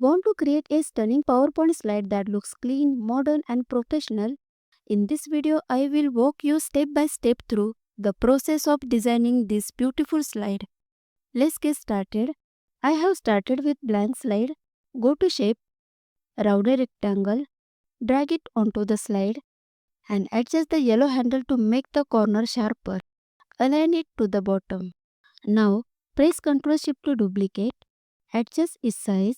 Want to create a stunning PowerPoint slide that looks clean, modern and professional? In this video, I will walk you step by step through the process of designing this beautiful slide. Let's get started. I have started with blank slide. Go to shape, round a rectangle, drag it onto the slide and adjust the yellow handle to make the corner sharper. Align it to the bottom. Now, press Ctrl Shift to duplicate. Adjust its size.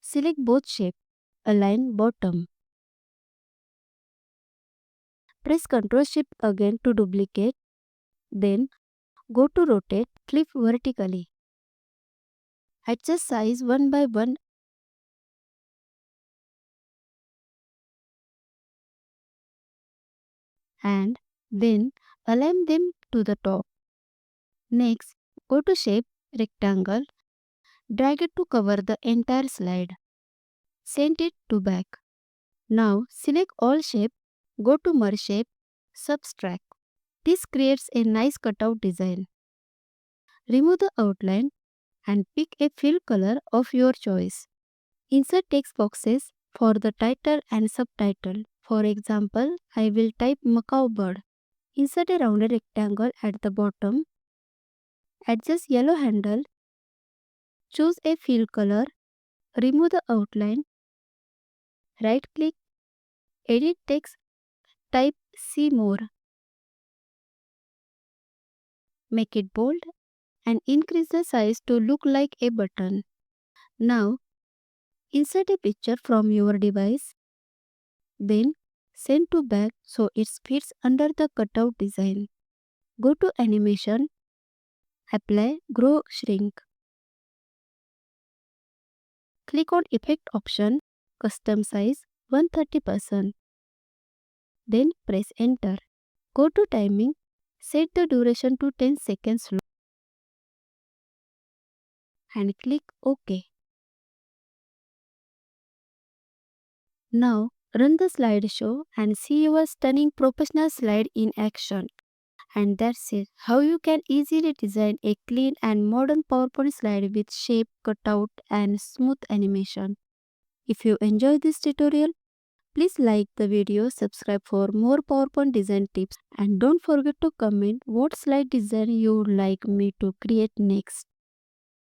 Select both shape. Align bottom. Press Ctrl Shift again to duplicate. Then, go to rotate. Flip vertically. Adjust size one by one. And then align them to the top. Next, go to shape, rectangle. Drag it to cover the entire slide. Send it to back. Now select all shape, go to merge shape, subtract. This creates a nice cutout design. Remove the outline and pick a fill color of your choice. Insert text boxes for the title and subtitle. For example, I will type macaw bird. Insert a rounded rectangle at the bottom. Adjust yellow handle. Choose a fill color. Remove the outline. Right click. Edit text. Type see more. Make it bold and increase the size to look like a button. Now, insert a picture from your device. Then, send to back so it fits under the cutout design. Go to Animation, Apply, Grow, Shrink. Click on Effect option, Custom Size 130%. Then press Enter. Go to Timing, set the duration to 10 seconds and click OK. Now, run the slideshow and see your stunning professional slide in action. And that's it, how you can easily design a clean and modern PowerPoint slide with shape, cutout and smooth animation. If you enjoyed this tutorial, please like the video, subscribe for more PowerPoint design tips and don't forget to comment what slide design you would like me to create next.